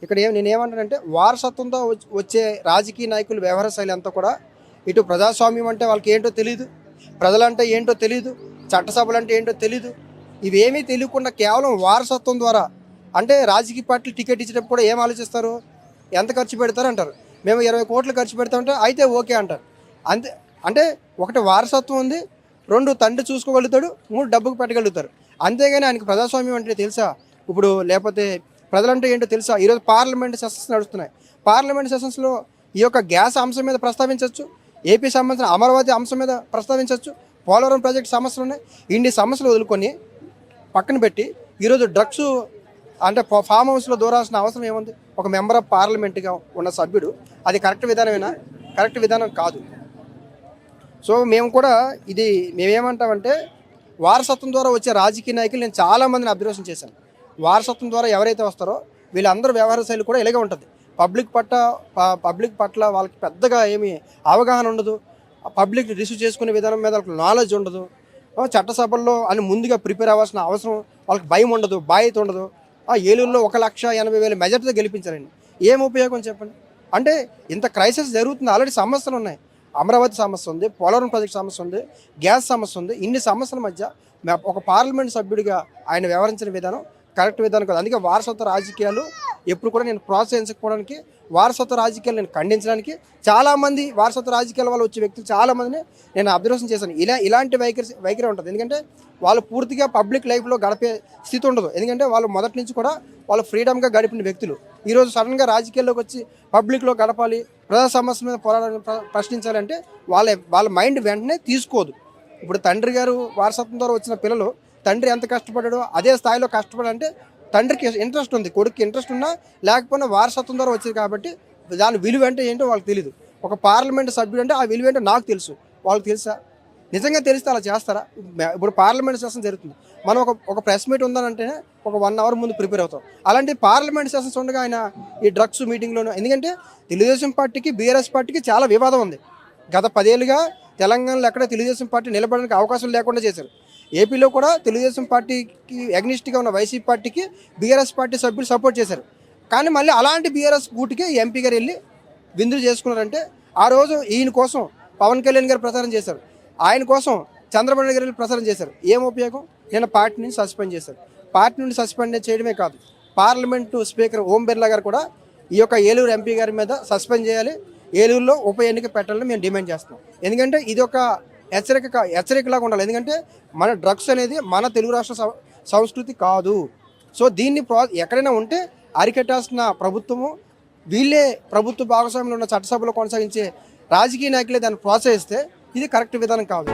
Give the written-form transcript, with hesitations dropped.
ఇక్కడ నేనేమంటానంటే వారసత్వంతో వచ్చే రాజకీయ నాయకుల వ్యవహార శైలి అంతా కూడా ఇటు ప్రజాస్వామ్యం అంటే వాళ్ళకి ఏంటో తెలియదు, ప్రజలంటే ఏంటో తెలియదు, చట్టసభలు అంటే ఏంటో తెలియదు. ఇవేమీ తెలియకుండా కేవలం వారసత్వం ద్వారా అంటే రాజకీయ పార్టీలు టికెట్ ఇచ్చేటప్పుడు కూడా ఏం ఆలోచిస్తారు, ఎంత ఖర్చు పెడతారు అంటారు. మేము 20 కోట్లు ఖర్చు పెడతామంటే అయితే ఓకే అంటారు. అంతే. అంటే ఒకటి వారసత్వం ఉంది, 2 తండ్రి చూసుకోగలుగుతాడు, 3 డబ్బుకు పెట్టగలుగుతారు. అంతేగాని ఆయనకి ప్రజాస్వామ్యం అంటే తెలుసా ఇప్పుడు, లేకపోతే ప్రజలంటే ఏంటో తెలుసా? ఈరోజు పార్లమెంట్ సెషన్స్ నడుస్తున్నాయి. పార్లమెంట్ సెషన్స్లో ఈ యొక్క గ్యాస్ అంశం మీద ప్రస్తావించవచ్చు, ఏపీ సంబంధించిన అమరావతి అంశం మీద ప్రస్తావించవచ్చు, పోలవరం ప్రాజెక్ట్ సమస్యలు ఉన్నాయి. ఇన్ని సమస్యలు వదులుకొని పక్కన పెట్టి ఈరోజు డ్రగ్స్ అంటే ఫామ్ హౌస్లో దూరాల్సిన అవసరం ఏముంది? ఒక మెంబర్ ఆఫ్ పార్లమెంట్గా ఉన్న సభ్యుడు అది కరెక్ట్ విధానమేనా? కరెక్ట్ విధానం కాదు. సో మేము కూడా మేమేమంటామంటే వారసత్వం ద్వారా వచ్చే రాజకీయ నాయకులు నేను చాలామందిని అబ్జర్వేషన్ చేశాను. వారసత్వం ద్వారా ఎవరైతే వస్తారో వీళ్ళందరూ వ్యవహార శైలి కూడా ఇలాగే ఉంటుంది. పబ్లిక్ పట్ల వాళ్ళకి పెద్దగా ఏమీ అవగాహన ఉండదు, పబ్లిక్ రిసీవ్ చేసుకునే విధానం మీద వాళ్ళకి నాలెడ్జ్ ఉండదు, చట్టసభల్లో అని ముందుగా ప్రిపేర్ అవ్వాల్సిన అవసరం వాళ్ళకి భయం ఉండదు, బాధ్యత ఉండదు. ఏలూరులో 1,80,000 మెజార్టీతో గెలిపించారండి. ఏం ఉపయోగం చెప్పండి? అంటే ఇంత క్రైసిస్ జరుగుతుంది, ఆల్రెడీ సమస్యలు ఉన్నాయి. అమరావతి సమస్య ఉంది, పోలవరం ప్రాజెక్ట్ సమస్య ఉంది, గ్యాస్ సమస్య ఉంది. ఇన్ని సమస్యల మధ్య ఒక పార్లమెంట్ సభ్యుడిగా ఆయన వ్యవహరించిన విధానం కరెక్ట్ విధానం కాదు. అందుకే వారసత్వ రాజకీయాలు ఎప్పుడు కూడా నేను ప్రోత్సహించకపోవడానికి, వారసత్వ రాజకీయాలు నేను ఖండించడానికి, చాలామంది వారసత్వ రాజకీయాల వల్ల వచ్చే వ్యక్తులు చాలామందిని నేను అబ్జర్వేషన్ చేశాను. ఇలాంటి వైఖరి ఉంటుంది. ఎందుకంటే వాళ్ళు పూర్తిగా పబ్లిక్ లైఫ్లో గడిపే స్థితి ఉండదు. ఎందుకంటే వాళ్ళు మొదటి నుంచి కూడా వాళ్ళు ఫ్రీడమ్గా గడిపిన వ్యక్తులు ఈరోజు సడన్గా రాజకీయాల్లోకి వచ్చి పబ్లిక్లో గడపాలి, ప్రజా సమస్యల మీద పోరాడాలని ప్రశ్నించాలంటే వాళ్ళ మైండ్ వెంటనే తీసుకోదు. ఇప్పుడు తండ్రి గారు వారసత్వం ద్వారా వచ్చిన పిల్లలు తండ్రి ఎంత కష్టపడ్డాడో అదే స్థాయిలో కష్టపడాలంటే తండ్రికి ఇంట్రెస్ట్ ఉంది, కొడుకు ఇంట్రెస్ట్ ఉన్నా లేకపోయినా వారసత్వం ద్వారా వచ్చేది కాబట్టి దాని విలువ అంటే ఏంటో వాళ్ళకి తెలియదు. ఒక పార్లమెంట్ సభ్యుడు అంటే ఆ విలువ ఏంటో నాకు తెలుసు, వాళ్ళకి తెలుసా? నిజంగా తెలిస్తే అలా చేస్తారా? ఇప్పుడు పార్లమెంట్ సెషన్ జరుగుతుంది, మనం ఒక ప్రెస్ మీట్ ఉందనంటేనే ఒక 1 అవర్ ముందు ప్రిపేర్ అవుతాం. అలాంటి పార్లమెంట్ సెషన్స్ ఉండగా ఆయన ఈ డ్రగ్స్ మీటింగ్లోనూ, ఎందుకంటే తెలుగుదేశం పార్టీకి బీఆర్ఎస్ పార్టీకి చాలా వివాదం ఉంది. గత 10 ఏళ్ళుగా తెలంగాణలో ఎక్కడ తెలుగుదేశం పార్టీ నిలబడడానికి అవకాశం లేకుండా చేశారు. ఏపీలో కూడా తెలుగుదేశం పార్టీకి అగ్నిస్ట్గా ఉన్న వైసీపీ పార్టీకి బీఆర్ఎస్ పార్టీ సభ్యులు సపోర్ట్ చేశారు. కానీ మళ్ళీ అలాంటి బీఆర్ఎస్ గూటికి ఎంపీ గారు వెళ్ళి విందులు చేసుకున్నారంటే ఆ రోజు ఈయన కోసం పవన్ కళ్యాణ్ గారు ప్రచారం చేశారు, ఆయన కోసం చంద్రబాబు నాయుడు గారు ప్రచారం చేశారు. ఏం ఉపయోగం? నేను పార్టీ నుంచి సస్పెండ్ చేశారు. పార్టీ నుండి సస్పెండ్ చేయడమే కాదు, పార్లమెంటు స్పీకర్ ఓం బిర్లా గారు కూడా ఈ యొక్క ఏలూరు ఎంపీ గారి మీద సస్పెండ్ చేయాలి, ఏలూరులో ఉప ఎన్నిక పెట్టాలని మేము డిమాండ్ చేస్తున్నాం. ఎందుకంటే ఇది ఒక హెచ్చరికలాగా ఉండాలి. ఎందుకంటే మన డ్రగ్స్ అనేది మన తెలుగు రాష్ట్ర సంస్కృతి కాదు. సో దీన్ని ఎక్కడైనా ఉంటే అరికట్టాల్సిన ప్రభుత్వము, వీళ్ళే ప్రభుత్వ భాగస్వామ్యంలో ఉన్న చట్టసభలో కొనసాగించే రాజకీయ నాయకులే దాన్ని ప్రోత్సహిస్తే ఇది కరెక్ట్ విధానం కాదు.